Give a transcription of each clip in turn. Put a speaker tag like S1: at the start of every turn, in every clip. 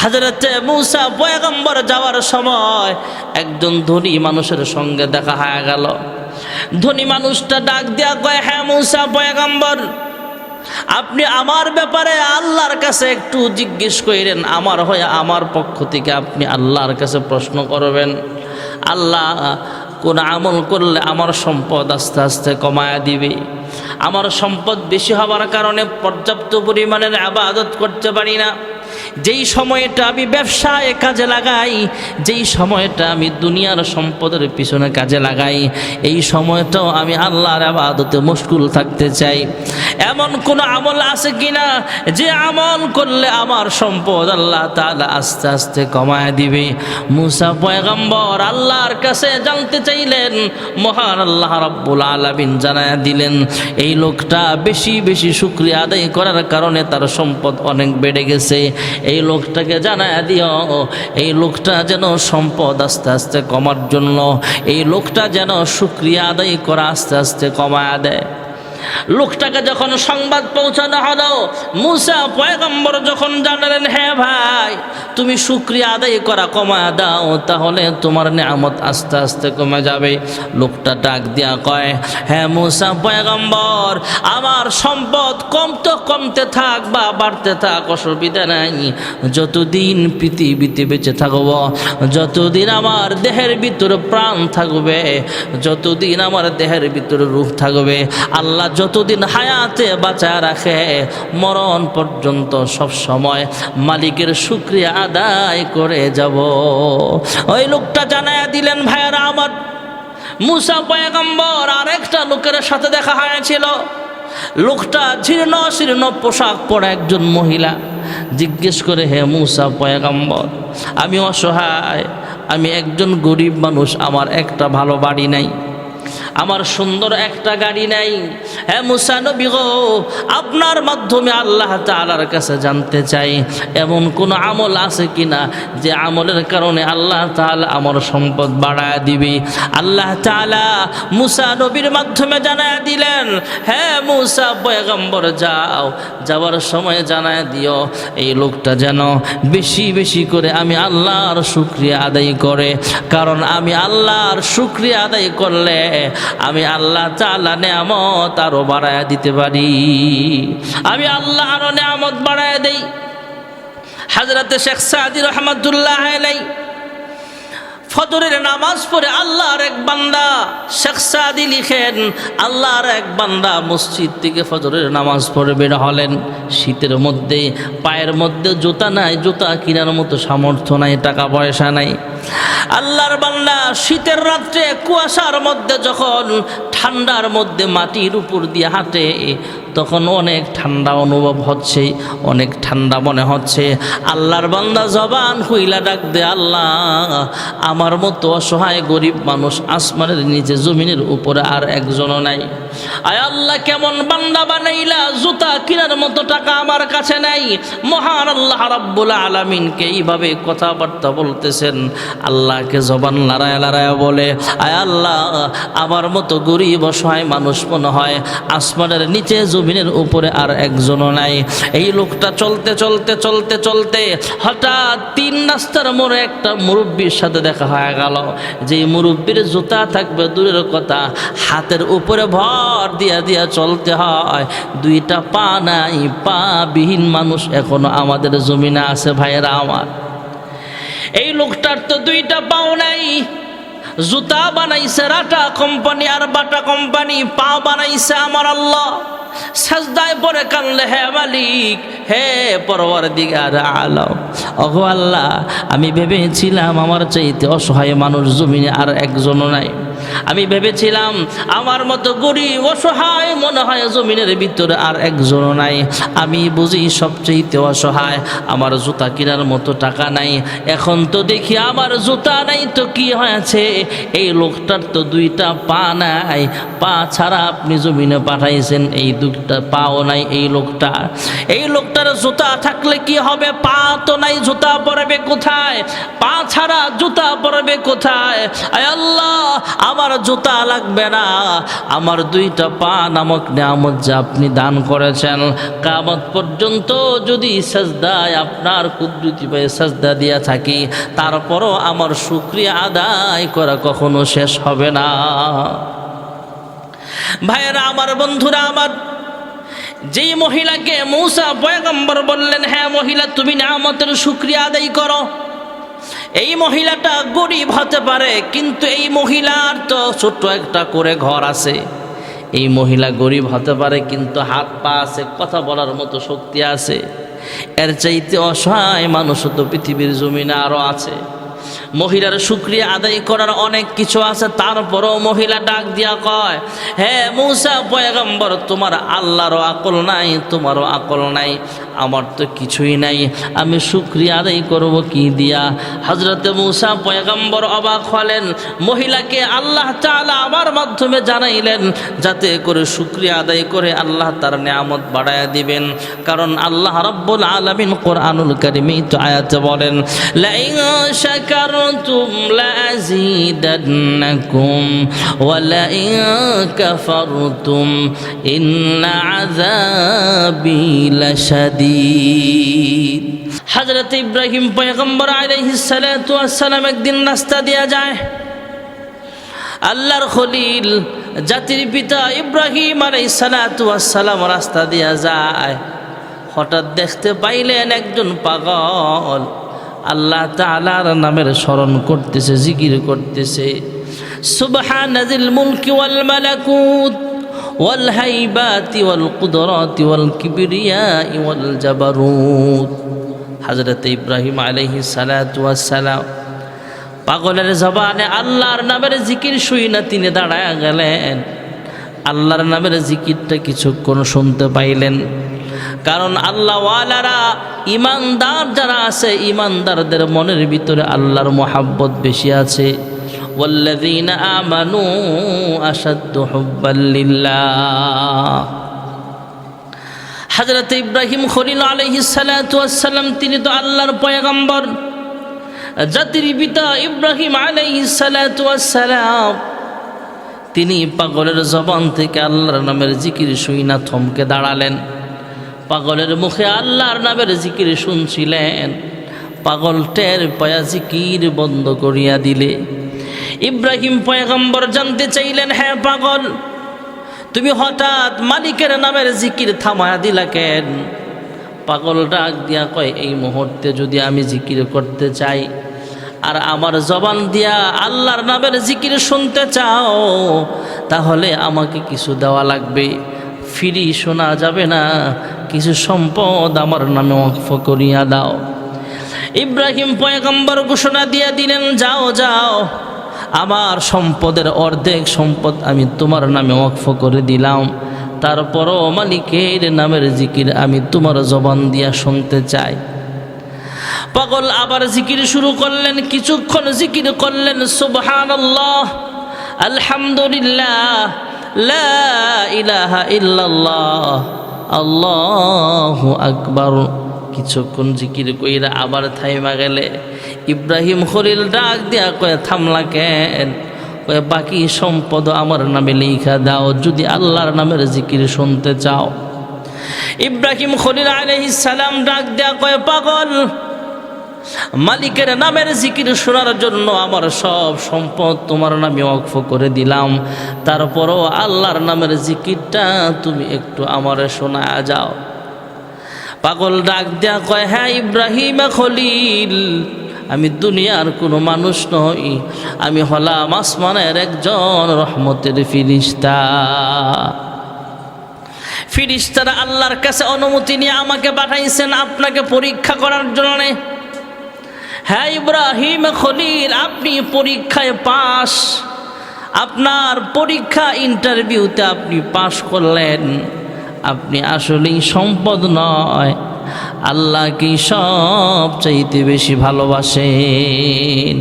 S1: হযরতে মূসা পয়গম্বর যাওয়ার সময় একজন ধনী মানুষের সঙ্গে দেখা হয়ে গেল। ধনী মানুষটা ডাক দিয়া কয়, হ্যাঁ মূসা পয়গম্বর, আপনি আমার ব্যাপারে আল্লাহর কাছে একটু জিজ্ঞেস করেন, আমার হয়ে আমার পক্ষ থেকে আপনি আল্লাহর কাছে প্রশ্ন করবেন, আল্লাহ কোন আমল করলে আমার সম্পদ আস্তে আস্তে কমায়া দিবে। আমার সম্পদ বেশি হওয়ার কারণে পর্যাপ্ত পরিমাণের ইবাদত করতে পারি না। যেই সময়টা আমি ব্যবসায় কাজে লাগাই, যেই সময়টা আমি দুনিয়ার সম্পদের পিছনে কাজে লাগাই, এই সময়টাও আমি আল্লাহর ইবাদতে মশগুল থাকতে চাই। এমন কোন আমল আছে কিনা যে আমল করলে আমার সম্পদ আল্লাহ তাআলা আস্তে আস্তে কমায় দিবে? মূসা পয়গম্বর আল্লাহর কাছে জানতে চাইলেন, মহান আল্লাহ রাব্বুল আলামিন জানায়া দিলেন, এই লোকটা বেশি বেশি শুকরিয়া আদায় করার কারণে তার সম্পদ অনেক বেড়ে গেছে। এই লোকটাকে জানায়া দিও, এই লোকটা যেন সম্পদ আস্তে আস্তে কমার জন্য এই লোকটা যেন শুকরিয়া আদায় করা আস্তে আস্তে কমায়া দেয়। লোকটাকে যখন সংবাদ পৌঁছানো হলো, মূসা পয়গম্বর যখন জানালেন, হ্যাঁ ভাই, তুমি শুকরিয়া আদায় করা কমায়া দাও, তাহলে তোমার নিয়ামত আস্তে আস্তে কমে যাবে। লোকটা ডাক দিয়া কয়, হ্যাঁ মূসা পয়গম্বর, আমার সম্পদ কমতে থাক বা বাড়তে থাক, অসুবিধা নাই। যতদিন পৃথিবীতে বেঁচে থাকব, যতদিন আমার দেহের ভিতরে প্রাণ থাকবে, যতদিন আমার দেহের ভিতরে রূহ থাকবে, আল্লাহ যতদিন হায়াতে বাঁচা রাখে, মরণ পর্যন্ত সব সময় মালিকের শুকরিয়া আদায় করে যাব। ওই লোকটা জানায়া দিলেন, ভাইয়ারা আমার, মূসা পয়গম্বর আরেকটা লোকের সাথে দেখা হয়েছিল। লোকটা জীর্ণ শীর্ণ পোশাক পরা একজন মহিলা। জিজ্ঞেস করে, হে মূসা পয়গম্বর, আমি অসহায়, আমি একজন গরিব মানুষ, আমার একটা ভালো বাড়ি নাই, আমার সুন্দর একটা গাড়ি নাই। হ্যাঁ মূসা নবী গো, আপনার মাধ্যমে আল্লাহ তাআলার কাছে জানতে চাই, এমন কোন আমল আছে কিনা যে আমলের কারণে আল্লাহ তাআলা আমার সম্পদ বাড়ায় দিবে? আল্লাহ তাআলা মূসা নবীর মাধ্যমে জানায় দিলেন, হ্যাঁ মূসা পয়গম্বর, যাও, যাওয়ার সময় জানায় দিও এই লোকটা যেন বেশি বেশি করে আমি আল্লাহর শুকরিয়া আদায় করে, কারণ আমি আল্লাহর শুকরিয়া আদায় করলে আমি আল্লাহ তাআলা নিয়ামত আরো বাড়ায় দিতে পারি, আমি আল্লাহ আরো নিয়ামত বাড়ায় দেই। হযরতে শেখ সাদি রহমাতুল্লাহ আলাইহি ফজরের নামাজ পড়ে আল্লাহর এক বান্দা, শেখ সাদি লিখেন, আল্লাহর এক বান্দা মসজিদ থেকে ফজরের নামাজ পড়ে বের হলেন। শীতের মধ্যে পায়ের মধ্যে জুতা নাই, জুতা কেনার মতো সামর্থ্য নাই, টাকা পয়সা নাই। আল্লাহর বান্দা শীতের রাত্রে কুয়াশার মধ্যে যখন ঠান্ডার মধ্যে মাটির উপর দিয়ে হাঁটে, তখন অনেক ঠান্ডা অনুভব হচ্ছে, অনেক ঠান্ডা মনে হচ্ছে। আল্লাহর বান্দা জবান খুইলা ডাক দে, আল্লাহ আমার মতো অসহায় গরিব মানুষ আসমানের নিচে জমিনের উপরে আর একজনও নাই। আয় আল্লাহ, কেমন বান্দা বানাইলা, জুতা কেনার মতো টাকা আমার কাছে নাই। মহান আল্লাহ রাব্বুল আলামিনকে এইভাবে কথাবার্তা বলতেছেন। আল্লাহকে জবান লড়ায় লড়ায় বলে, আয় আল্লাহ আমার মতো গরিব অসহায় মানুষ মনে হয় আসমানের নিচে জমিনের উপরে আর একজনও নাই। এই লোকটা চলতে চলতে চলতে চলতে হঠাৎ 3 রাস্তার মোড়ে একটা মুরব্বীর সাথে দেখা হয়ে গেল। যে মুরব্বীর জুতা থাকবে দূরের কথা, হাতের উপরে ভর দিয়া দিয়া চলতে হয়। 2টা পা নাই, পা বিহীন মানুষ এখনো আমাদের জমিনে আছে ভাইয়েরা আমার। এই লোকটার তো 2টা পাও নাই, জুতা বানাইছে রাটা কোম্পানি আর বাটা কোম্পানি, পা বানাইছে আমার আল্লাহ। সাজদায় পড়ে কানলে, হে মালিক, হে পরওয়ারদিগার আলম, ওগো আল্লাহ, আমি ভেবেছিলাম আমার চাইতে অসহায় মানুষ জমিনে আর একজনও নাই। আমি ভেবেছিলাম আমার মতো গরিব অসহায় মনে হয় জমিনের ভিতরে আর একজনও নাই। আমি বুঝি সবচেয়ে অসহায়, আমার জুতা কেনার মতো টাকা নাই। এখন তো দেখি আমার জুতা নাই তো কি হয়েছে, এই লোকটার তো 2টা পা নাই, পা ছাড়া আপনি জমিনে পাঠাইছেন, এই 2টা পাও নাই এই লোকটার জুতা থাকলে কি হবে? পা তো নাই, জুতা পরবে কোথায়? পা ছাড়া জুতা পরবে কোথায়? আয় আল্লাহ, আমার আমার জুতা লাগবে না, আমার 2টা পা নামক নিয়ামত যা আপনি দান করেছেন, কিয়ামত পর্যন্ত যদি সাজদায় আপনার কুদরতি পায়ে সাজদা দিয়া থাকি, তারপরও আমার শুকরিয়া আদায় করা কখনো শেষ হবে না। ভাইয়েরা আমার, বন্ধুরা আমার, যেই মহিলাকে মূসা পয়গম্বর বললেন, হ্যাঁ মহিলা তুমি নিয়ামতের শুকরিয়া আদায় করো, এই মহিলাটা গরিব হতে পারে, কিন্তু এই মহিলার তো ছোট্ট একটা করে ঘর আছে। এই মহিলা গরিব হতে পারে, কিন্তু হাত পা আছে, কথা বলার মতো শক্তি আছে। এর চাইতে অসহায় মানুষ তো পৃথিবীর জমিনে আরও আছে। মহিলার শুকরিয়া আদায় করার অনেক কিছু আছে, তারপরও মহিলা ডাক দিয়া কয়, হ্যাঁ মূসা পয়গম্বর, তোমার আল্লাহরও আকল নাই, তোমারও আকল নাই, আমার তো কিছুই নাই, আমি শুকরিয়া আদায় করব কি দিয়া? হযরতে মূসা পয়গম্বর অবাক হলেন। মহিলাকে আল্লাহ তাআলা আমার মাধ্যমে জানাইলেন যাতে করে শুকরিয়া আদায় করে আল্লাহ তার নিয়ামত বাড়ায়া দিবেন। কারণ আল্লাহ রাব্বুল আলামিন কোরআনুল কারীমে তো আয়াতে বলেন, লা ইন শাকারতুম লাযীদান্নাকুম ওয়া লা ইন কাফারতুম ইন্না আযাবি লাশাদীদ। হযরত ইব্রাহিম পয়গম্বর আলাইহিস সালাতু ওয়াস সালাম একদিন রাস্তা দিয়া যায়। আল্লাহর খলিল জাতির পিতা ইব্রাহিম আলাইহিস সালাতু ওয়াস সালাম রাস্তা দিয়া যায়। হঠাৎ দেখতে পাইলেন একজন পাগল আল্লাহ তাআলার নামের স্মরণ করতেছে, জিকির করতেছে। সুবহানাজিল মুলকি ওয়াল মালাকুত ওয়াল হাইবাতি ওয়াল কুদরাতি ওয়াল কিবরিয়াই ওয়াল জাবারুত। হযরত ইব্রাহিম আলাইহিস সালাতু ওয়াস সালাম পাগলের জবানে আল্লাহর নামের জিকির শুই না তিনি দাঁড়ায় গেলেন। আল্লাহর নামের জিকিরটা কিছুক্ষণ শুনতে পাইলেন। কারণ আল্লাহওয়ালারা, ইমানদার যারা আছে, ইমানদারদের মনের ভিতরে আল্লাহর মোহাব্বত বেশি আছে। ওয়াল্লাযীনা আমানু আশাদ্দু হুব্বাল লিল্লাহ। হযরত ইব্রাহিম খলিল আলাইহিস সালাতু ওয়াস সালাম তিনি তো আল্লাহর পয়গম্বর, জাতির পিতা ইব্রাহিম আলাইহিস সালাতু ওয়াস সালাম তিনি পাগলের জবান থেকে আল্লাহর নামের জিকির শুই না থমকে দাঁড়ালেন। পাগলের মুখে আল্লাহর নামের জিকির শুনছিলেন, পাগল টের পায়া জিকির বন্ধ করিয়া দিলে। ইব্রাহিম পয়গম্বর জানতে চাইলেন, হ্যাঁ পাগল, তুমি হঠাৎ মালিকের নামের জিকির থামায়া দিলা কেন? পাগল ডাক দিয়া কয়, এই মুহূর্তে যদি আমি জিকির করতে চাই আর আমার জবান দিয়া আল্লাহর নামের জিকির শুনতে চাও, তাহলে আমাকে কিছু দেওয়া লাগবে, ফিরি শোনা যাবে না, কিছু সম্পদ আমার নামে ওয়াকফ করিয়া দাও। ইব্রাহিম পয়গম্বর ঘোষণা দিয়া দিলেন, যাও যাও, আমার সম্পদের অর্ধেক সম্পদ আমি তোমার নামে ওয়াকফ করে দিলাম, তারপরও মালিকের নামের জিকির আমি তোমার জবান দিয়া শুনতে চাই। পাগল আবার জিকির শুরু করলেন, কিছুক্ষণ জিকির করলেন, সুবহানাল্লাহ, আলহামদুলিল্লাহ, লা ইলাহা ইল্লাল্লাহ, আল্লাহু আকবার। কিছুক্ষণ জিকির কইরা আবার থাইমা গেলে ইব্রাহিম খলিল ডাক দিয়া কয়ে, থামলা কেন? কয়ে, বাকি সম্পদ আমার নামে লিখা দাও যদি আল্লাহর নামের জিকির শুনতে চাও। ইব্রাহিম খলিল আলাইহিস সালাম ডাক দিয়া কয়ে, পাগল, মালিকের নামের জিকির শোনার জন্য আমার সব সম্পদ তোমার নামে ওয়াকফ করে দিলাম, তারপরও আল্লাহর নামের জিকিরটা তুমি একটু আমারে শোনায়া যাও। পাগল ডাক দেয়া কয়, হ্যাঁ ইব্রাহিম খলিল, আমি দুনিয়ার কোনো মানুষ নই, আমি হলাম আসমানের একজন রহমতের ফিরিস্তা। ফিরিস্তারা আল্লাহর কাছে অনুমতি নিয়ে আমাকে পাঠাইছেন আপনাকে পরীক্ষা করার জন্য। হ্যাঁ ইব্রাহিম খলিল, আপনি পরীক্ষায় পাস, আপনার পরীক্ষা ইন্টারভিউতে আপনি পাস করলেন, আপনি আসলেই সম্পদ নয়, আল্লাহকে সব চাইতে বেশি ভালোবাসেন।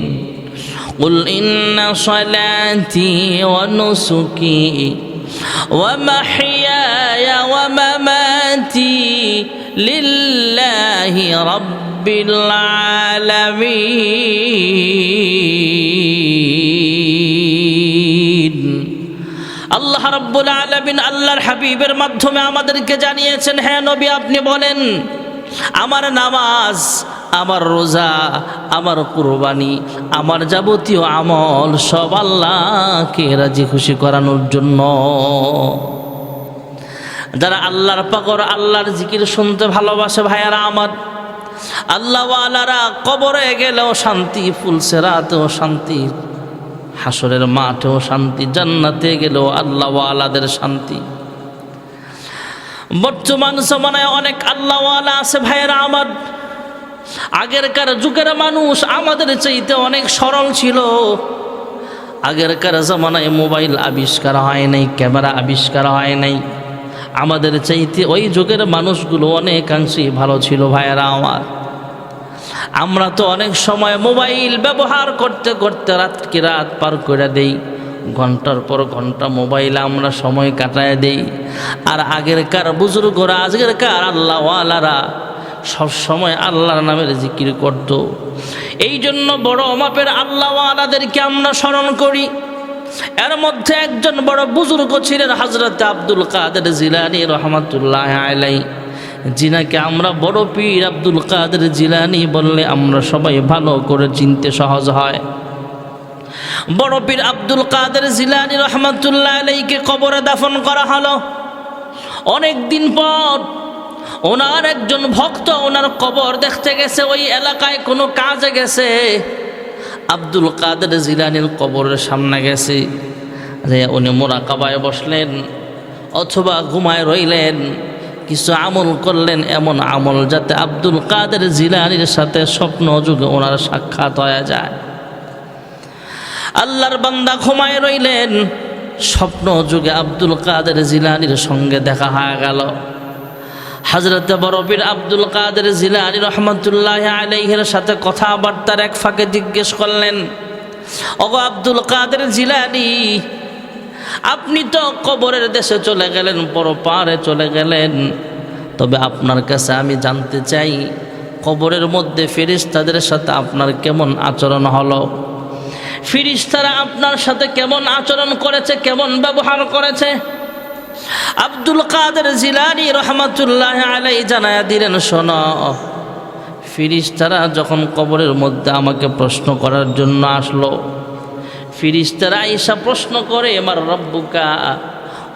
S1: কুল ইন্না সালাতি ওয়া নুসুকি ওয়া মাহইয়ায়া ওয়া মামাতি লিল্লাহি রাব্বিল আলামিন। আলামিন আল্লাহর হাবিবের মাধ্যমে আমাদেরকে জানিয়েছেন, হ্যাঁ নবী আপনি বলেন, আমার নামাজ, আমার রোজা, আমার কুরবানি, আমার যাবতীয় আমল সব আল্লাহকে রাজি খুশি করানোর জন্য। যারা আল্লাহর পাকর আল্লাহর জিকির শুনতে ভালোবাসে ভাইয়ারা আমার, আল্লাহওয়ালারা কবরে গেলেও শান্তি, ফুলসেরাতেও শান্তি, হাসরের মাঠেও শান্তি, জান্নাতে গেলেও আল্লাহওয়ালাদের শান্তি। বর্তমান জমানায় অনেক আল্লাহওয়ালা আছে ভাইয়েরা আমার। আগেরকার যুগের মানুষ আমাদের চাইতে অনেক সরল ছিল। আগেরকার জমানায় মোবাইল আবিষ্কার হয় নাই, ক্যামেরা আবিষ্কার হয় নাই। আমাদের চাইতে ওই যুগের মানুষগুলো অনেকাংশেই ভালো ছিল ভাইয়েরা আমার। আমরা তো অনেক সময় মোবাইল ব্যবহার করতে করতে রাত পার করে দেই, ঘন্টার পর ঘন্টা মোবাইলে আমরা সময় কাটায় দেই। আর আগেরকার বুজুর্গরা, আজকেরকার আল্লাহওয়ালারা সব সময় আল্লাহর নামের জিকির করত। এই জন্য বড় মাপের আল্লাহওয়ালাদেরকে আমরা স্মরণ করি। এর মধ্যে একজন বড় বুজুর্গ ছিলেন হযরত আব্দুল কাদের জিলানী রহমাতুল্লাহ আলাইহি, যিনাকে আমরা বড় পীর আব্দুল কাদের জিলানী বললে আমরা সবাই ভালো করে চিনতে সহজ হয়। বড় পীর আব্দুল কাদের জিলানী রহমাতুল্লাহ আলাইহিকে কবরে দাফন করা হলো। অনেক দিন পর ওনার একজন ভক্ত ওনার কবর দেখতে গেছে, ওই এলাকায় কোনো কাজে গেছে। আব্দুল কাদের জিলানীর কবরের সামনে গেছে, যে উনি মুরাকাবায় বসলেন অথবা ঘুমায় রইলেন, কিছু আমল করলেন, এমন আমল যাতে আব্দুল কাদের জিলানীর সাথে স্বপ্ন যুগে ওনার সাক্ষাৎ হয়ে যায়। আল্লাহর বান্দা ঘুমায় রইলেন, স্বপ্ন যুগে আব্দুল কাদের জিলানীর সঙ্গে দেখা হয়ে গেল। হযরতে বড় পীর আব্দুল কাদের জিলানী রহমাতুল্লাহ আলাইহির সাথে কথাবার্তার এক ফাঁকে জিজ্ঞেস করলেন, ওগো আব্দুল কাদের জিলানী, আপনি তো কবরের দেশে চলে গেলেন, পরপারে চলে গেলেন, তবে আপনার কাছে আমি জানতে চাই, কবরের মধ্যে ফেরেশতাদের সাথে আপনার কেমন আচরণ হলো? ফেরেশতারা আপনার সাথে কেমন আচরণ করেছে, কেমন ব্যবহার করেছে? আব্দুল কাদের জিলানী রহমাতুল্লাহ আলাইহি জানায়া দিলেন, শোনো, ফেরেশতারা যখন কবরের মধ্যে আমাকে প্রশ্ন করার জন্য আসলো, ফেরেশতারা আয়েশা প্রশ্ন করে, মার রব্বুকা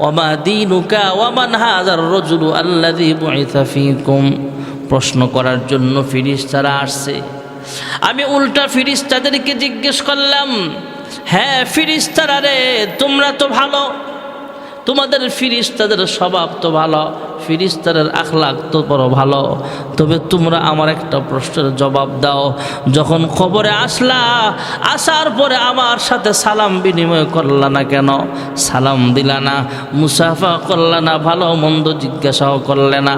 S1: ওয়া মা দীনুকা ওয়া মান হাযার রাজুলু আল্লাযী বুইসা ফীকুম, প্রশ্ন করার জন্য ফেরেশতারা আসছে। আমি উল্টা ফেরেশতাদেরকে জিজ্ঞেস করলাম, হ্যাঁ ফেরেশতারা রে, তোমরা তো ভালো, তোমাদের ফেরেশতাদের স্বভাব তো ভালো, ফেরেশতাদের আখলাক তো বড় ভালো, তবে তোমরা আমার একটা প্রশ্নের জবাব দাও, যখন কবরে আসলা, আসার পরে আমার সাথে সালাম বিনিময় করলা না কেন? সালাম দিলা না, মুসাফা করলা না, ভালো মন্দ জিজ্ঞাসাও করলে না।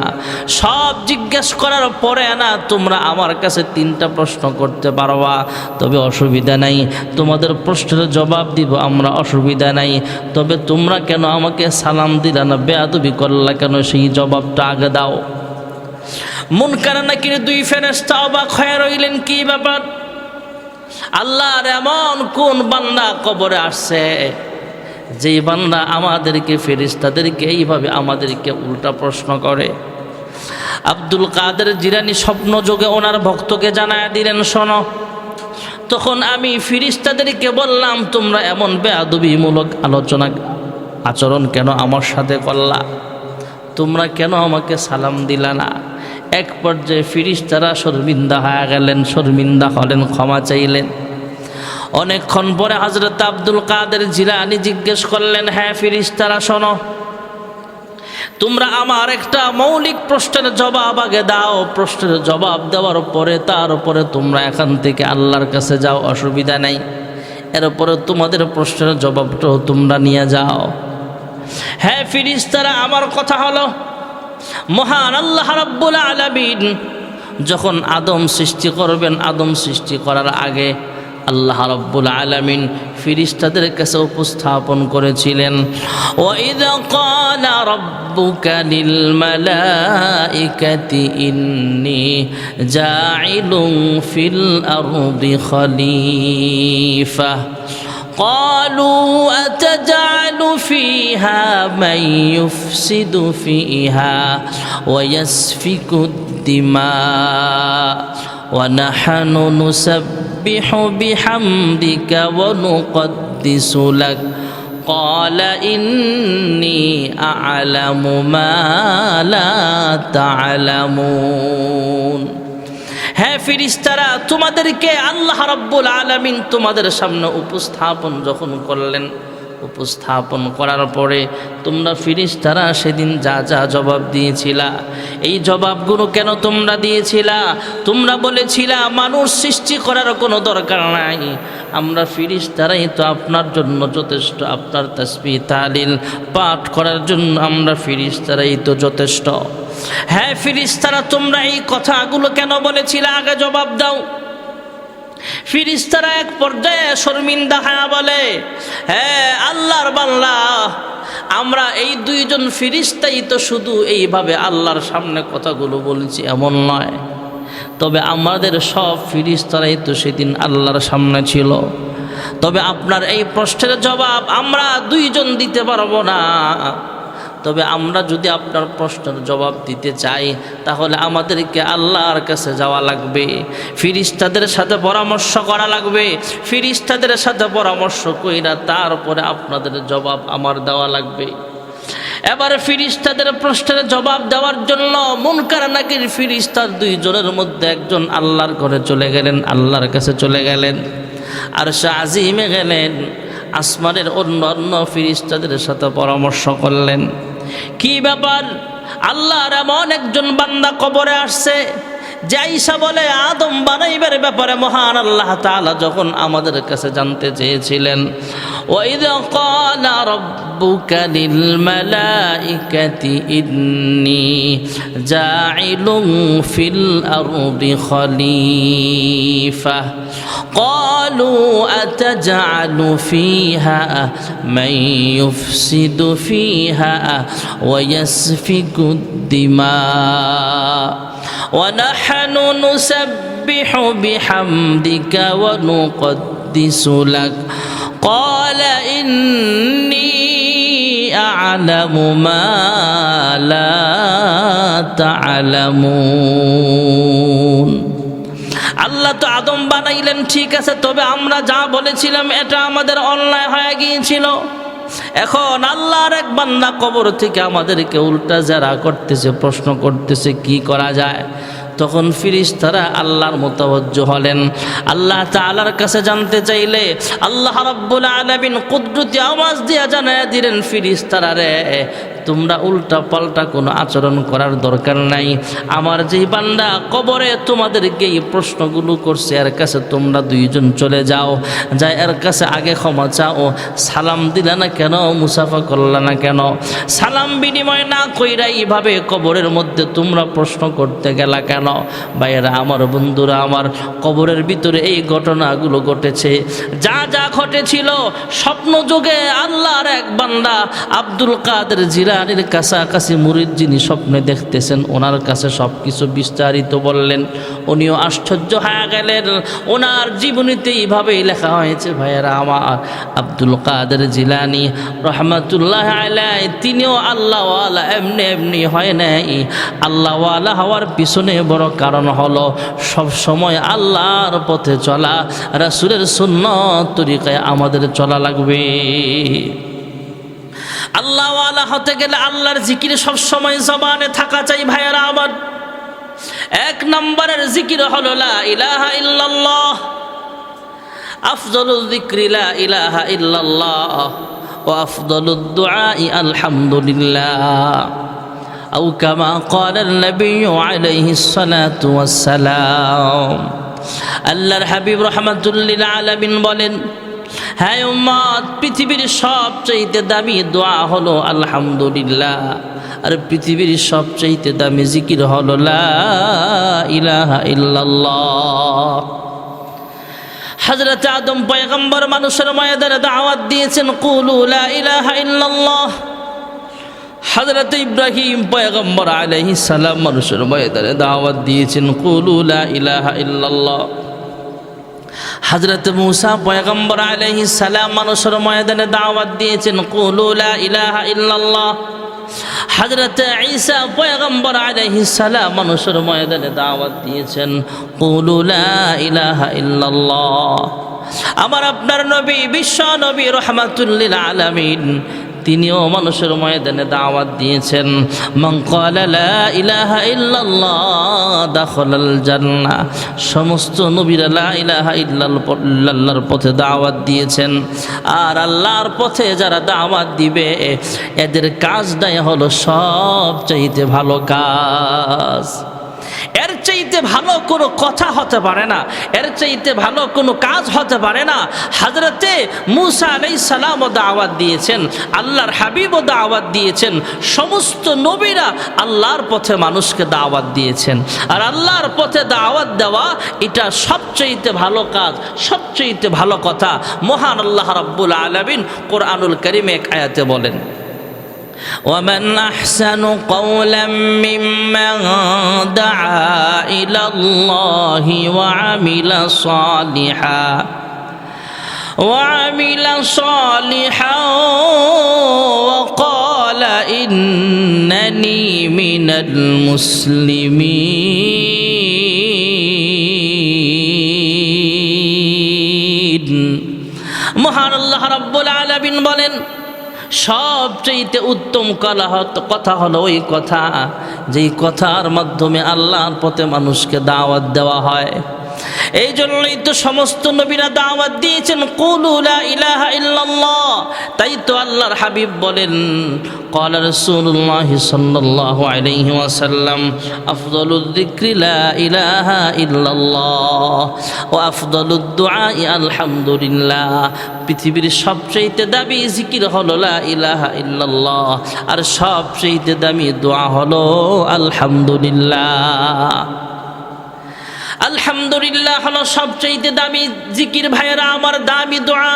S1: সব জিজ্ঞেস করার পরে না তোমরা আমার কাছে 3টা প্রশ্ন করতে পারবা, তবে অসুবিধা নাই, তোমাদের প্রশ্নের জবাব দিব আমরা, অসুবিধা নাই, তবে তোমরা কেন আমাকে সালাম দিলা না, বেয়াদবি করলা কেন, সেই জবাবটা আগে দাও। মুনকার নাকির 2 ফেরেশতা অবাক হয়ে রইলেন, কি ব্যাপার? আল্লাহর এমন কোন বান্দা কবরে আসছে যেই বান্দা আমাদেরকে, ফেরেশতাদেরকে এইভাবে আমাদেরকে উল্টা প্রশ্ন করে? আব্দুল কাদের জিলানী স্বপ্ন যোগে ওনার ভক্তকে জানায় দিলেন, শোনো, তখন আমি ফেরেশতাদেরকে বললাম, তোমরা এমন বেয়াদবিমূলক আচরণ কেন আমার সাথে করলা? তোমরা কেন আমাকে সালাম দিলা না? এক পর্যায়ে ফেরেশতারা শর্মিন্দা হয়ে গেলেন, শর্মিন্দা হলেন, ক্ষমা চাইলেন। অনেকক্ষণ পরে হযরত আব্দুল কাদের জিলানী জিজ্ঞেস করলেন, হ্যাঁ ফেরেশতারা শোনো, তোমরা আমার একটা মৌলিক প্রশ্নের জবাব আগে দাও, প্রশ্নের জবাব দেওয়ার পরে তারপরে তোমরা এখান থেকে আল্লাহর কাছে যাও, অসুবিধা নেই, এরপরে তোমাদের প্রশ্নের জবাবটাও তোমরা নিয়ে যাও। হ্যাঁ ফেরেশতারা, আমার কথা হলো, মহান আল্লাহ রাব্বুল আলামিন যখন আদম সৃষ্টি করবেন, আদম সৃষ্টি করার আগে আল্লাহ রাব্বুল আলামিন ফেরেশতাদের কাছে উপস্থাপন করেছিলেন, ওয়াইযা ক্বালা রাব্বুকা লিল মালাইকাতি ইন্নী জাইলুন ফিল আরদি খলিফা قالوا أتجعل فيها من يفسد فيها ويسفك الدماء ونحن نسبح بحمدك ونقدس لك قال إني أعلم ما لا تعلمون হ্যাঁ ফেরেশতারা, তোমাদেরকে আল্লাহ রাব্বুল আলামিন তোমাদের সামনে উপস্থাপন যখন করলেন, উপস্থাপন করার পরে তোমরা ফেরেশতারা সেদিন যা যা জবাব দিয়েছিলা, এই জবাবগুলো কেন তোমরা দিয়েছিলা? তোমরা বলেছিলা মানুষ সৃষ্টি করার কোনো দরকার নাই, আমরা ফেরেশতারাই তো আপনার জন্য যথেষ্ট, আপনার তাসবিহ তাহলিল পাঠ করার জন্য আমরা ফেরেশতারাই তো যথেষ্ট। হ্যাঁ ফেরেশতারা, তোমরা এই কথাগুলো কেন বলেছিলা? আগে জবাব দাও। ফেরেশতারা এক পর্যায়ে শর্মিন্দা হয়ে বলে, হ্যাঁ আল্লাহর বান্দা, আমরা এই দুইজন ফেরেশতাই তো শুধু এইভাবে আল্লাহর সামনে কথাগুলো বলেছি এমন নয়, তবে আমাদের সব ফেরেশতারাই তো সেদিন আল্লাহর সামনে ছিল। তবে আপনার এই প্রশ্নের জবাব আমরা দুইজন দিতে পারবো না, তবে আমরা যদি আপনার প্রশ্নের জবাব দিতে চাই তাহলে আমাদেরকে আল্লাহর কাছে যাওয়া লাগবে, ফেরেশতাদের সাথে পরামর্শ করা লাগবে, ফেরেশতাদের সাথে পরামর্শ কইরা তারপরে আপনাদের জবাব আমার দেওয়া লাগবে। এবার ফেরেশতাদের প্রশ্নের জবাব দেওয়ার জন্য মুনকার নাকির ফেরেশতার দুইজনের মধ্যে একজন আল্লাহর ঘরে চলে গেলেন, আল্লাহর কাছে চলে গেলেন, আরশে আজিমে গেলেন, আসমানের অন্য অন্য ফেরেশতাদের সাথে পরামর্শ করলেন। কি ব্যাপার? আল্লাহর এমন একজন বান্দা কবরে আসছে, যাইসা বলে আদম বানাইবার ব্যাপারে মহান আল্লাহ তাআলা যখন আমাদের কাছে জানতে চেয়েছিলেন, ওয়াইদ ক্বালা রাব্বুকা লিল মালাইকাতি ইন্নী জাইলুন ফিল আরদি খলিফা ক্বালু আতাজআলু ফিহা মান ইউফসিদু ফিহা ওয়া ইয়াসফিকু দিমা ونحن نسبح بحمدك ونقدس لك قال إني أعلم ما لا تعلمون। আল্লাহ তো আদম বানাইলেন ঠিক আছে, তবে আমরা যা বলেছিলাম এটা আমাদের অন্যায় হয়ে গিয়েছিল। এখন আল্লাহর এক বান্দা কবর থেকে আমাদেরকে উল্টা যারা করতেছে, প্রশ্ন করতেছে কি করা যায়। তখন ফেরেশতারা আল্লাহর মুতাওয়াজ্জহ হলেন, আল্লাহ তাআলার কাছে জানতে চাইলে আল্লাহ রাব্বুল আলামিন কুদরতি আওয়াজ দিয়ে জানায়া দিলেন, ফেরেশতারা রে, তোমরা উল্টা পাল্টা কোনো আচরণ করার দরকার নাই। আমার যেই বান্দা কবরে তোমাদেরকে এই প্রশ্নগুলো করছে এর কাছে তোমরা দুইজন চলে যাও, যাই এর কাছে আগে ক্ষমা চাও। সালাম দিলা না কেন? মুসাফা করলা না কেন? সালাম বিনিময় না কইরা এইভাবে কবরের মধ্যে তোমরা প্রশ্ন করতে গেলা কেন? ভাইয়েরা আমার, বন্ধুরা আমার, কবরের ভিতরে এই ঘটনাগুলো ঘটেছে। যা যা ঘটেছিল স্বপ্ন যুগে আল্লাহর এক বান্দা আব্দুল কাদের জিলানীর কাছাকাছি মুরিদ যিনি স্বপ্নে দেখতেছেন, ওনার কাছে সব কিছু বিস্তারিত বললেন। উনিও আশ্চর্য হয়ে গেলেন। ওনার জীবনীতে এইভাবেই লেখা হয়েছে ভাইয়েরা আমার, আব্দুল কাদের জিলানী রহমাতুল্লাহ আলাইহি তিনিও আল্লাহওয়ালা এমনি এমনি হয় নাই। আল্লাহওয়ালা হওয়ার পিছনে বড় কারণ হলো সব সময় আল্লাহর পথে চলা, রাসূলের সুন্নাত তরিকায় আমাদের চলা লাগবে। আল্লাহওয়ালা হতে গেলে আল্লাহর জিকির সব সময় জবানে থাকা চাই ভাইয়েরা আমার। এক নম্বরের জিকির হলো লা ইলাহা ইল্লাল্লাহ, আফদলুল যিকরি লা ইলাহা ইল্লাল্লাহ ওয়া আফদলুদ দুআই আলহামদুলিল্লাহ। أو كما قال النبي عليه الصلاة والسلام। আল্লাহর হাবিব রাহমাতুল্লিল আলামিন বলেন, হ্যাঁ উম্মত, পৃথিবীর সবচেয়ে দামি দোয়া হলো আলহামদুলিল্লাহ, আর পৃথিবীর সবচেয়ে দামি জিকির হলো লা ইলাহা ইল্লাল্লাহ। হযরত আদম পয়গম্বর মানুষের ময়দানে দাওয়াত দিয়েছেন, কুলু লা ইলাহা ইল্লাল্লাহ। হযরত ইব্রাহিম পয়গম্বর আলাইহিস সালাম মানুষের ময়দানে দাওয়াত দিয়েছেন, কুলু লা ইলাহা ইল্লাল্লাহ। হযরত মূসা পয়গম্বর আলাইহিস সালাম মানুষের ময়দানে দাওয়াত দিয়েছেন, কুলু লা ইলাহা ইল্লাল্লাহ। হযরত ঈসা পয়গম্বর আলাইহিস সালাম মানুষের ময়দানে দাওয়াত দিয়েছেন, কুলু লা ইলাহা ইল্লাল্লাহ। আমার আপনার নবী, বিশ্ব নবী রাহমাতুল লিল আলামিন, তিনিও মানুষের ময়দানে দাওয়াত দিয়েছেন, মান ক্বালা লা ইলাহা ইল্লাল্লাহ দাখালাল জান্নাহ। সমস্ত নবীরা লা ইলাহা ইল্লাল্লাহর পথে দাওয়াত দিয়েছেন। আর আল্লাহর পথে যারা দাওয়াত দিবে এদের কাজটাই হলো সবচাইতে ভালো কাজ। এর চাইতে ভালো কোনো কথা হতে পারে না, এর চাইতে ভালো কোনো কাজ হতে পারে না। হযরতে মূসা আলাইহিস সালামও দাওয়াত দিয়েছেন, আল্লাহর হাবিবও দাওয়াত দিয়েছেন, সমস্ত নবীরা আল্লাহর পথে মানুষকে দাওয়াত দিয়েছেন। আর আল্লাহর পথে দাওয়াত দেওয়া এটা সবচাইতে ভালো কাজ, সবচাইতে ভালো কথা। মহান আল্লাহ রাব্বুল আলামিন কোরআনুল কারীমে এক আয়াতে বলেন, ومن أحسن قولا ممن دعا إلى الله وعمل صالحا وقال إنني من المسلمين। মহান আল্লাহ রাব্বুল আলামিন বলেন, সবচেয়ে উত্তম কথা হলো ওই কথা যেই কথার মাধ্যমে আল্লাহর পথে মানুষকে দাওয়াত দেওয়া হয়। এই জন্যই তো সমস্ত নবীরা দাওয়াত দিয়েছেন, কুলু লা ইলাহা ইল্লাল্লাহ। তাই তো আল্লাহর হাবিব বলেন, ক্বালা রাসূলুল্লাহ সাল্লাল্লাহু আলাইহি ওয়াসাল্লাম, আফদালুদ যিকরি লা ইলাহা ইল্লাল্লাহ ওয়া আফদালুদ দুআই আলহামদুলিল্লাহ। পৃথিবীর সবচেয়ে দামি জিকির হলো লা ইলাহা ইল্লাল্লাহ, আর সবচেয়ে দামি দোয়া হলো আলহামদুলিল্লাহ। আলহামদুলিল্লাহ হলো সবচেয়ে দামি জিকির ভাইয়েরা আমার, দামি দোয়া।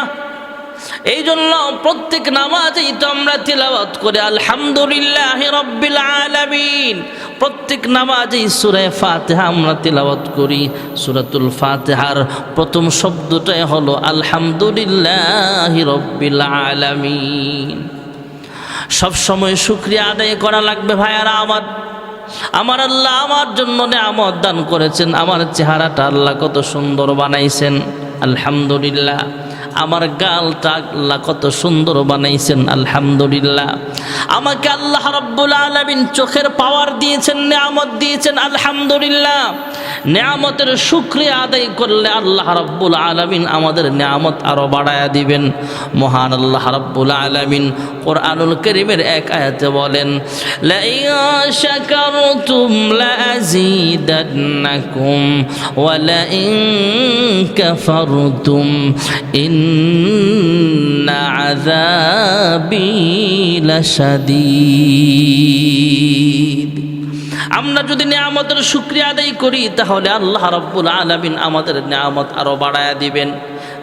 S1: এই জন্য প্রত্যেক নামাজেই তো আমরা তিলাওয়াত করে আলহামদুলিল্লাহি রাব্বিল আলামিন। প্রত্যেক নামাজেই সূরা ফাতিহা আমরা তিলাওয়াত করি। সূরাতুল ফাতিহার প্রথম শব্দটাই হলো আলহামদুলিল্লাহি রাব্বিল আলামিন। সব সময় শুকরিয়া আদায় করা লাগবে ভাইয়ারা আমার। আমার আল্লাহ আমার জন্য নিয়ামত দান করেছেন, আমার চেহারাটা আল্লাহ কত সুন্দর বানাইছেন, আলহামদুলিল্লাহ। আমার গালটা আল্লাহ কত সুন্দর বানাইছেন, আলহামদুলিল্লাহ। আমাকে আল্লাহ রাব্বুল আলামিন চোখের পাওয়ার দিয়েছেন, নিয়ামত দিয়েছেন, আলহামদুলিল্লাহ। নিয়ামতের শুকরিয়া আদায় করলে আল্লাহ রাব্বুল আলামিন আমাদের নিয়ামত আরো বাড়ায়া দিবেন। মহান আল্লাহ রাব্বুল আলামিন কোরআনুল কারীমের এক আয়াতে বলেন, লা ইন শাকারতুম লা আযীদান্নাকুম ওয়া লা ইন কাফারতুম ইন্না আযাবি লাশাদীদ। আমরা যদি নিয়ামতের শুকরিয়া আদায় করি তাহলে আল্লাহ রাব্বুল আলামিন আমাদের নিয়ামত আরো বাড়ায়া দিবেন।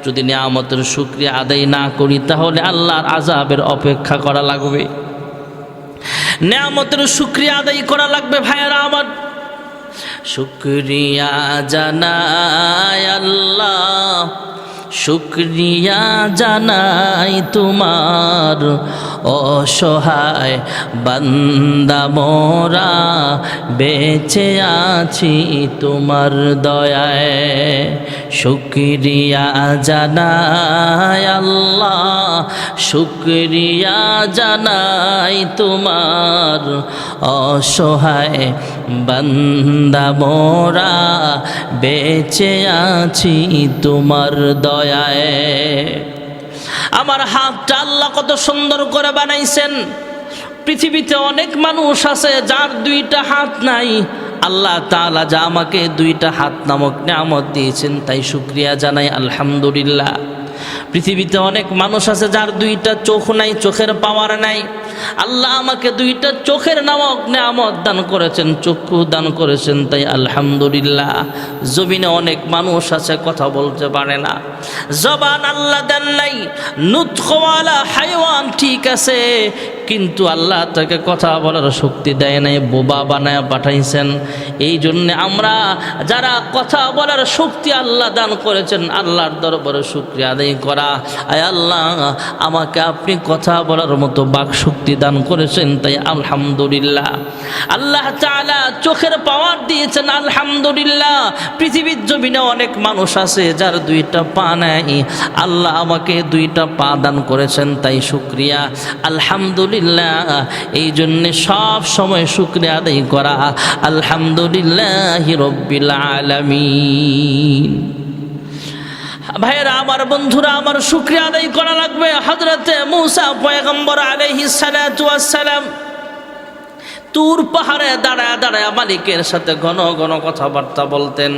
S1: যদি নিয়ামতের শুকরিয়া আদায় না করি তাহলে আল্লাহর আযাবের অপেক্ষা করা লাগবে। নিয়ামতের শুকরিয়া আদায় করা লাগবে ভাইয়েরা আমার। শুকরিয়া জানাই আল্লাহ, শুকরিয়া জানাই তোমার, অসহায় বান্দা মোরা বেঁচে আছি তোমার দয়ায়। শুকরিয়া জানাই আল্লাহ, শুকরিয়া জানাই তোমার, অসহায় বান্দা মোরা বেঁচে আছি তোমার দয়ায়। আমার হাতটা আল্লাহ কত সুন্দর করে বানাইছেন। পৃথিবীতে অনেক মানুষ আছে যার দুইটা হাত নাই। আল্লাহ তাআলা যা আমাকে দুইটা হাত নামক নিয়ামত দিয়েছেন তাই শুকরিয়া জানাই আলহামদুলিল্লাহ। পৃথিবীতে অনেক মানুষ আছে যার দুইটা চোখ নাই, চোখের পাওয়ার নাই। আল্লাহ আমাকে দুইটা চোখের নামক নেয়ামত দান করেছেন, চক্ষু দান করেছেন, তাই আলহামদুলিল্লাহ। জমিনে অনেক মানুষ আছে কথা বলতে পারে না, জবান আল্লাহ দেন নাই, নুতখওয়ালা হাইওয়ান ঠিক আছে, কিন্তু আল্লাহ তাকে কথা বলার শক্তি দেয় নাই, বোবা বানায় পাঠাইছেন। এই জন্যে আমরা যারা কথা বলার শক্তি আল্লাহ দান করেছেন, আল্লাহর দরবারে শুকরিয়া আদায় করা। আয় আল্লাহ, আমাকে আপনি কথা বলার মতো বাক শক্তি দান করেছেন, তাই আলহামদুলিল্লাহ। আল্লাহ তাআলা চোখের পাওয়ার দিয়েছেন, আলহামদুলিল্লাহ। পৃথিবীর জমিনে অনেক মানুষ আছে যার দুইটা পা নাই, আল্লাহ আমাকে দুইটা পা দান করেছেন, তাই শুকরিয়া আলহামদুলিল্লাহ। এই জন্যে সব সময় শুকরিয়া আদায় করা, আলহামদুলিল্লাহি রাব্বিল আলামিন। ভাইয়েরা আমার, বন্ধুরা আমার, শুকরিয়া আদায় করা লাগবে। হযরতে মূসা পয়গম্বর আলাইহিস সালাতু ওয়াস সালাম তুর পাহাড়ে দাঁড়ায় দাঁড়ায় মালিকের সাথে ঘন ঘন কথাবার্তা বলতেন।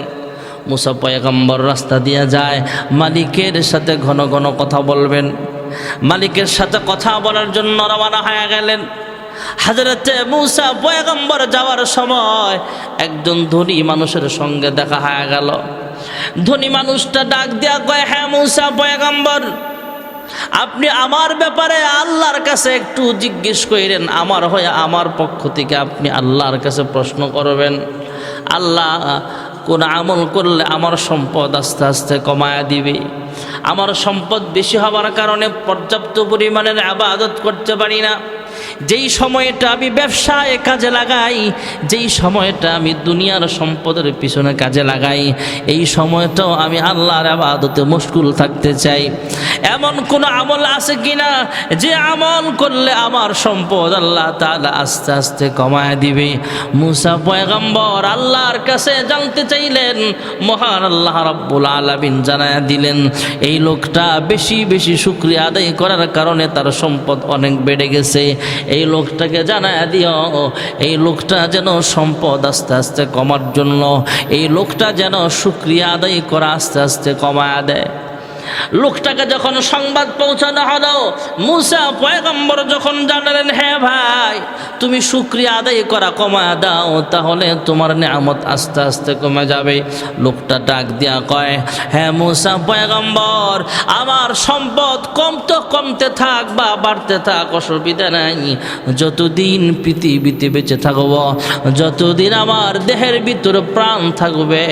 S1: মূসা পয়গম্বর রাস্তা দিয়ে যায়, মালিকের সাথে ঘন ঘন কথা বলবেন। মালিকের সাথে কথা বলার জন্য রওনা হয়ে গেলেন। হযরতে মূসা পয়গম্বর যাওয়ার সময় একজন ধনী মানুষের সঙ্গে দেখা হয়ে গেল। ধনী মানুষটা ডাক দিয়া কয়, হ্যাঁ মূসা পয়গম্বর, আপনি আমার ব্যাপারে আল্লাহর কাছে একটু জিজ্ঞেস করেন, আমার হয়ে আমার পক্ষ থেকে আপনি আল্লাহর কাছে প্রশ্ন করবেন, আল্লাহ কোন আমল করলে আমার সম্পদ আস্তে আস্তে কমায়া দিবে। আমার সম্পদ বেশি হওয়ার কারণে পর্যাপ্ত পরিমাণের ইবাদত করতে পারি না। যেই সময়টা আমি ব্যবসায় কাজে লাগাই, যেই সময়টা আমি দুনিয়ার সম্পদের পিছনে কাজে লাগাই, এই সময়টাও আমি আল্লাহর ইবাদতে মশগুল থাকতে চাই। এমন কোন আমল আছে কিনা যে আমল করলে আমার সম্পদ আল্লাহ তাআলা আস্তে আস্তে কমায় দিবে? মূসা পয়গম্বর আল্লাহর কাছে জানতে চাইলেন। মহান আল্লাহ রাব্বুল আলামিন জানায়া দিলেন, এই লোকটা বেশি বেশি শুকরিয়া আদায় করার কারণে তার সম্পদ অনেক বেড়ে গেছে। এই লোকটাকে জানায়া দিও, এই লোকটা যেন সম্পদ আস্তে আস্তে কমার জন্য এই লোকটা যেন শুকরিয়া আদায় করা আস্তে আস্তে কমায়া দেয়। লোকটাকে যখন সংবাদ পৌঁছানো হলো, মূসা পয়গম্বর যখন জানালেন, হ্যাঁ ভাই, তুমি শুকরিয়া আদায় করা কমায়া দাও, তাহলে তোমার নিয়ামত আস্তে আস্তে কমে যাবে। লোকটা ডাক দিয়া কয়, হ্যাঁ মূসা পয়গম্বর, আমার সম্পদ কমতে থাক বা বাড়তে থাক, অসুবিধা নাই। যতদিন পৃথিবীতে বেঁচে থাকব, যতদিন আমার দেহের ভিতরে প্রাণ থাকবে,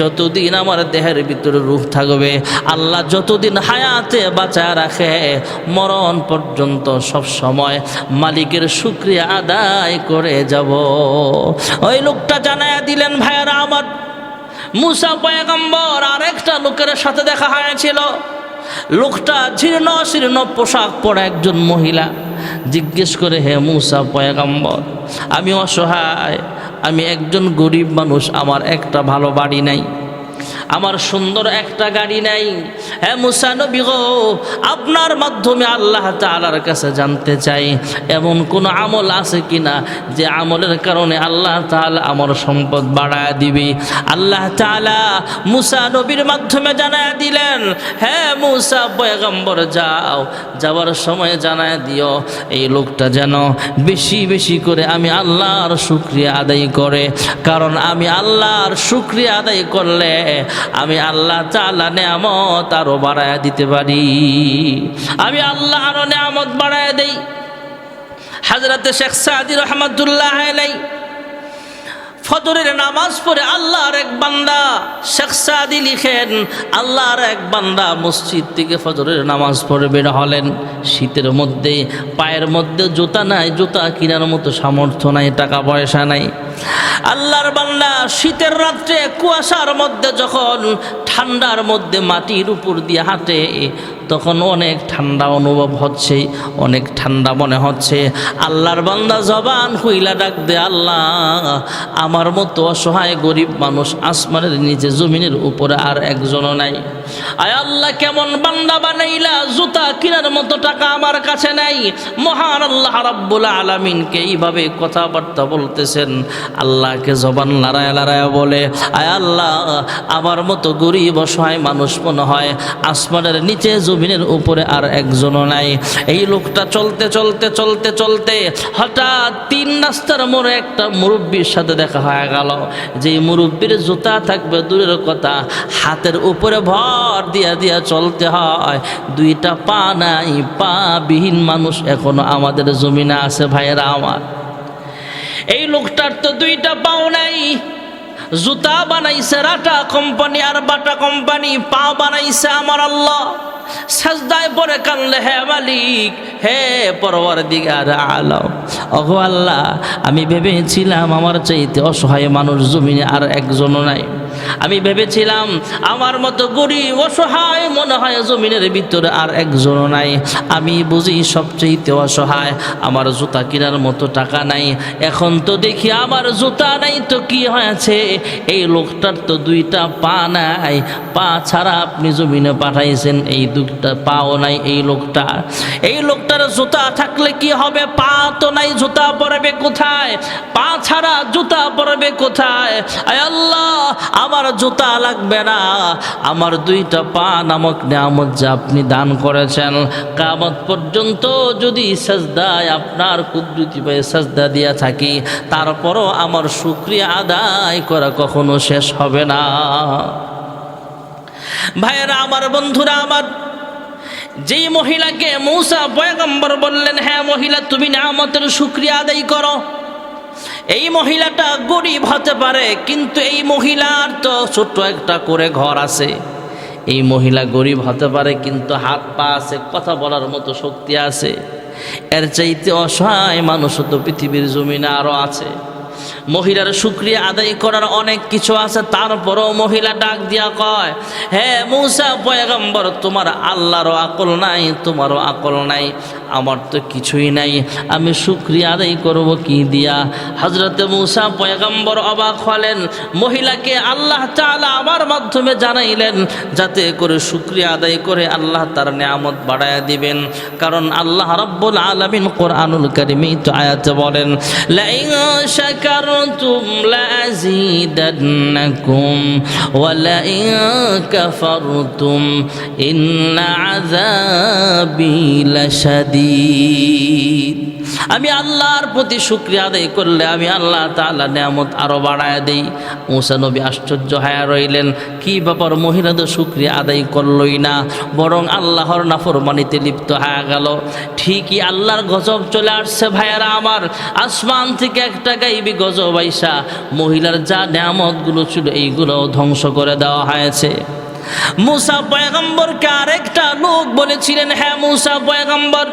S1: যতদিন আমার দেহের ভিতরে রূহ থাকবে, আল্লাহ যতদিন হায়াতে বাঁচায় রাখে, মরণ পর্যন্ত সব সময় মালিকের শুকরিয়া আদায় করে যাব। ওই লোকটা জানায়া দিলেন, ভাইয়ারা আমার, মূসা পয়গম্বর আরেকটা লোকের সাথে দেখা হয়েছিল। লোকটা জীর্ণ শীর্ণ পোশাক পরা একজন মহিলা। জিজ্ঞেস করে, হে মূসা পয়গম্বর, আমি অসহায়, আমি একজন গরিব মানুষ, আমার একটা ভালো বাড়ি নাই, আমার সুন্দর একটা গাড়ি নাই। হ্যাঁ মূসা নবী গো, আপনার মাধ্যমে আল্লাহ তাআলার কাছে জানতে চাই, এমন কোন আমল আছে কিনা যে আমলের কারণে আল্লাহ তাআলা আমার সম্পদ বাড়ায় দিবে? আল্লাহ তাআলা মূসা নবীর মাধ্যমে জানায় দিলেন, হ্যাঁ মূসা পয়গম্বর যাও, যাওয়ার সময় জানায় দিও এই লোকটা যেন বেশি বেশি করে আমি আল্লাহর শুকরিয়া আদায় করে, কারণ আমি আল্লাহর শুকরিয়া আদায় করলে আমি আল্লাহ তাআলা নিয়ামত আরো বাড়ায় দিতে পারি। আমি আল্লাহ আরো নিয়ামত বাড়ায় দেই। হযরতে শেখ সাদি রহমাতুল্লাহ আলাইহি ফজরের নামাজ পড়ে আল্লাহর এক বান্দা, শেখ সাদি লিখেন, আল্লাহর এক বান্দা মসজিদ থেকে ফজরের নামাজ পড়ে বের হলেন। শীতের মধ্যে পায়ের মধ্যে জুতা নাই, জুতা কেনার মতো সামর্থ্য নাই, টাকা পয়সা নাই। আল্লাহর বান্দা শীতের রাত্রে কুয়াশার মধ্যে যখন ঠান্ডার মধ্যে মাটির উপর দিয়ে হাঁটে, তখন অনেক ঠান্ডা অনুভব হচ্ছে, অনেক ঠান্ডা মনে হচ্ছে। আল্লাহর বান্দা জবান হইলা ডাক দে, আল্লাহ আমার মতো অসহায় গরিব মানুষ আসমানের নিচে জমিনের উপরে আর একজনও নাই। আয় আল্লাহ, কেমন বান্দা বানাইলা, জুতা কেনার মতো টাকা আমার কাছে নাই। মহান আল্লাহ রাব্বুল আলামিনকে এইভাবে কথাবার্তা বলতেছেন। আল্লাহকে জবান লড়ায় লড়ায় বলে, আয় আল্লাহ আমার মতো গরিব অসহায় মানুষ মনে হয় আসমানের নিচে জমিনের উপরে আর একজনও নাই। এই লোকটা চলতে চলতে চলতে চলতে হঠাৎ 3 রাস্তার মোড়ে একটা মুরব্বীর সাথে দেখা হয়ে গেল। যেই মুরব্বীর জুতা থাকবে দূরের কথা, হাতের উপরে ভর দিয়া দিয়া চলতে হয়। 2টা পা নাই, পা বিহীন মানুষ এখনো আমাদের জমিনে আছে ভাইয়েরা আমার। এই লোকটার তো 2টা পাও নাই, জুতা বানাইছে রাটা কোম্পানি আর বাটা কোম্পানি, পা বানাইছে আমার আল্লাহ। সাজদায় পরে কানলে, হে মালিক, হে পরওয়ারদিগার আলম, ওগো আল্লাহ, আমি ভেবেছিলাম আমার চাইতে অসহায় মানুষ জমিনে আর একজনও নাই। আমি ভেবেছিলাম আমার মতো গরিব অসহায় মনে হয় জমিনের ভিতরে আর একজনও নাই। আমি বুঝি সবচেয়ে অসহায়, আমার জুতা কেনার মতো টাকা নাই। এখন তো দেখি আমার জুতা নাই তো কি হয়েছে, এই লোকটার তো 2টা পা নাই, পা ছাড়া আপনি জমিনে পাঠাইছেন, এই 2টা পাও নাই এই লোকটার জুতা থাকলে কি হবে? পা তো নাই, জুতা পরবে কোথায়? পা ছাড়া জুতা পরবে কোথায়? আয় আল্লাহ, আমার জুতা লাগবে না, আমার 2টা পা নামক নিয়ামত যা আপনি দান করেছেন, কিয়ামত পর্যন্ত যদি সাজদায় আপনার কুদরতি পায়ে সাজদা দিয়া থাকি, তারপরও আমার শুকরিয়া আদায় করা কখনো শেষ হবে না। ভাইয়েরা আমার, বন্ধুরা আমার, যেই মহিলাকে মূসা পয়গম্বর বললেন, হ্যাঁ মহিলা, তুমি নিয়ামতের শুকরিয়া আদায় করো। এই মহিলাটা গরিব হতে পারে, কিন্তু এই মহিলার তো ছোট্ট একটা করে ঘর আছে। এই মহিলা গরিব হতে পারে, কিন্তু হাত পা আছে, কথা বলার মতো শক্তি আছে। এর চাইতে অসহায় মানুষ তো পৃথিবীর জমিনে আরও আছে। মহিলার শুকরিয়া আদায় করার অনেক কিছু আছে। তারপরও মহিলা ডাক দিয়া কয়, হে মূসা পয়গম্বর, তোমার আল্লাহরও আকল নাই, তোমারও আকল নাই, আমার তো কিছুই নাই, আমি শুকরিয়া আদায় করব কি দিয়া? হযরতে মূসা পয়গম্বর অবাক হলেন। মহিলাকে আল্লাহ তাআলা আমার মাধ্যমে জানাইলেন যাতে করে শুকরিয়া আদায় করে আল্লাহ তার নিয়ামত বাড়ায়া দিবেন। কারণ আল্লাহ রাব্বুল আলামিন কোরআনুল কারীমে তো আয়াতে বলেন, লা ইন শাকারতুম লাযীদান্নাকুম ওয়া লা ইন কাফারতুম ইন্না আযাবি লাশাদীদ। আমি আল্লাহর প্রতি শুকরিয়া আদায় করলে আমি আল্লাহ তাআলা নিয়ামত আরো বাড়ায় দেই। মূসা নবী আশ্চর্য হয়ে রইলেন, কি ব্যাপার, মহিলা তো শুকরিয়া আদায় করলই না, বরং আল্লাহর নাফরমানিতে লিপ্ত হয়ে গেল। ঠিকই আল্লাহর গজব চলে আসছে ভাইয়েরা আমার। আসমান থেকে একটা গাইবি গজব আইসা মহিলার যা নিয়ামতগুলো ছিল এইগুলো ধ্বংস করে দেওয়া হয়েছে। মূসা পয়গম্বরকে আরেকটা লোক বলেছিলেন, হ্যাঁ মূসা পয়গম্বর,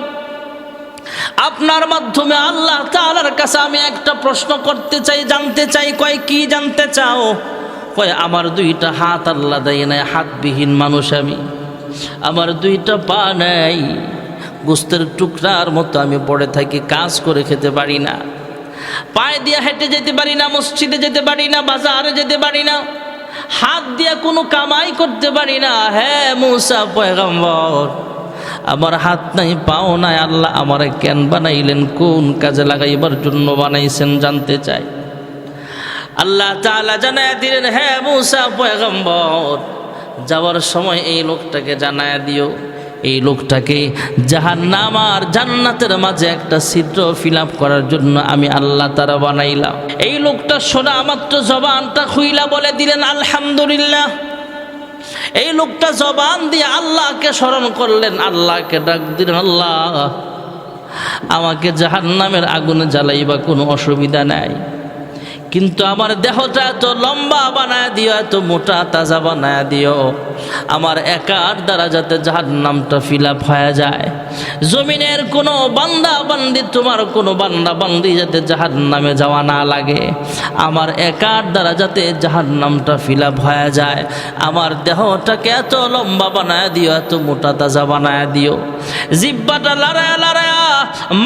S1: আপনার মাধ্যমে আল্লাহ তাআলার কাছে আমি একটা প্রশ্ন করতে চাই, জানতে চাই। কয়, কি জানতে চাও? কয়, আমার 2টা হাত আল্লাহ দেয় নাই, হাতবিহীন মানুষ আমি, আমার 2টা পা নাই, গোস্তের টুকরার মতো আমি পড়ে থাকি, কাজ করে খেতে পারি না, পায়ে দিয়ে হেঁটে যেতে পারি না, মসজিদে যেতে পারি না, বাজারে যেতে পারি না, হাত দিয়ে কোনো কামাই করতে পারি না। হ্যাঁ মূসা পয়গম্বর, আমার হাত নাই, পাও নাই, আল্লাহ আমারে কেন বানাইলেন, কোন কাজে লাগাইবার জন্য বানাইছেন জানতে চাই। আল্লাহ তাআলা জানায় দিলেন, হ্যাঁ মূসা পয়গম্বর, যাওয়ার সময় এই লোকটাকে জানায় দিও, এই লোকটাকে জাহান্নাম আর জান্নাতের মাঝে একটা ছিদ্র ফিল আপ করার জন্য আমি আল্লাহ তাআলা বানাইলাম। এই লোকটা শোনা মাত্র জবানটা খুইলা বলে দিলেন আলহামদুলিল্লাহ। এই লোকটা জবান দিয়ে আল্লাহকে স্মরণ করলেন, আল্লাহকে ডাক দিলেন, আল্লাহ আমাকে জাহান্নামের আগুনে জ্বালাইবা কোনো অসুবিধা নাই, কিন্তু আমার দেহটা এত লম্বা বানায় দিও, এত মোটা তাজা বানায় দিও, আমার একার দ্বারা যাতে জাহান্নামটা ফিল আপ হয়ে যায়। জমিনের কোনো বান্দা বান্দি, তোমার কোনো বান্দা বান্দি যাতে জাহান্নামে যাওয়া না লাগে, আমার একার দ্বারা যাতে জাহান্নামটা ফিল আপ হয়ে যায়। আমার দেহটাকে এত লম্বা বানায় দিও, এত মোটা তাজা বানায় দিও। জিহ্বাটা লড়ায়া লড়ায়া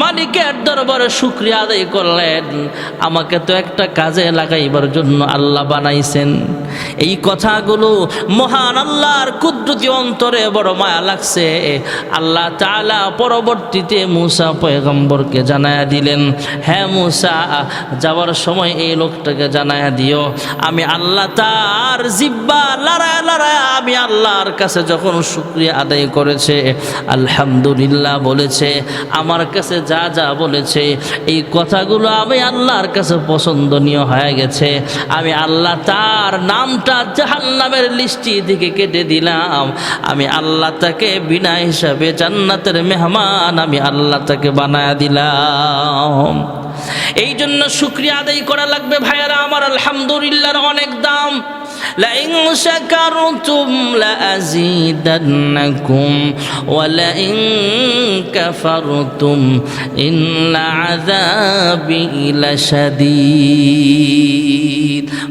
S1: মালিকের দরবারে শুকরিয়া আদায় করলেন, আমাকে তো একটা কাজে লাগাইবার জন্য আল্লাহ বানাইছেন, এই কথাগুলো মহান আল্লাহর কুদরতি অন্তরে বড় মায়া লাগছে। আল্লাহ তাআলা পরবর্তীতে মুসা পয়গম্বরকে জানায়া দিলেন, হ্যাঁ মুসা, যাওয়ার সময় এই লোকটাকে জানায়া দিও আমি আল্লাহ তার জিব্বা লড়ায় লড়ায় আমি আল্লাহর কাছে যখন শুকরিয়া আদায় করেছে, আলহামদুলিল্লাহ বলেছে, আমার কাছে যা যা বলেছে এই কথাগুলো আমি আল্লাহর কাছে পছন্দনীয় হয়ে গেছে। আমি আল্লাহ তার নামটা জাহান্নামের লিস্টি থেকে কেটে দিলাম। আমি আল্লাহ তাকে বিনা হিসাবে জান্নাতের মেহমান আমি আল্লাহ তাকে বানায়া দিলাম। এই জন্য শুকরিয়া আদায় করা লাগবে ভাইয়ারা আমার। আলহামদুলিল্লাহর অনেক দাম। লাইন শাকারতুম লাযীদান্নাকুম ওয়া লাইন কাফারতুম ইন্না আযাবি লাশাদীদ।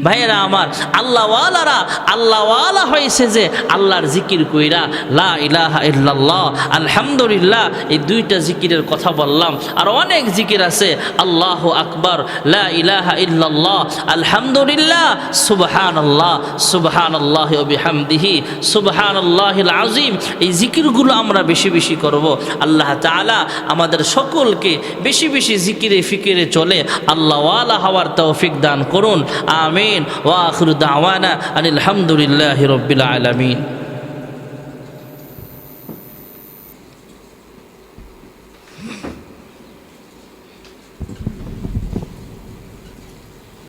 S1: ভাইয়েরা আমার, আল্লাহওয়ালারা আল্লাহওয়ালা হয়েছে যে আল্লাহর জিকির কইরা লা ইলাহা ইল্লাল্লাহ আলহামদুলিল্লাহ এই দুইটা জিকিরের কথা বললাম। আর অনেক জিকির আছে, আল্লাহু আকবার, লা ইলাহা ইল্লাল্লাহ, আলহামদুলিল্লাহ, সুবহানাল্লাহ, সুবহানাল্লাহি ওয়া বিহামদিহি, সুবহানাল্লাহিল আযীম। এই জিকিরগুলো আমরা বেশি বেশি করব। আল্লাহ তাআলা আমাদের সকলকে বেশি বেশি জিকিরে ফিকিরে চলে আল্লাহওয়ালা হওয়ার তৌফিক দান করুন। আমিন। ওয়া আখিরু দাওয়ানা আনিল হামদুলিল্লাহি রাব্বিল আলামিন।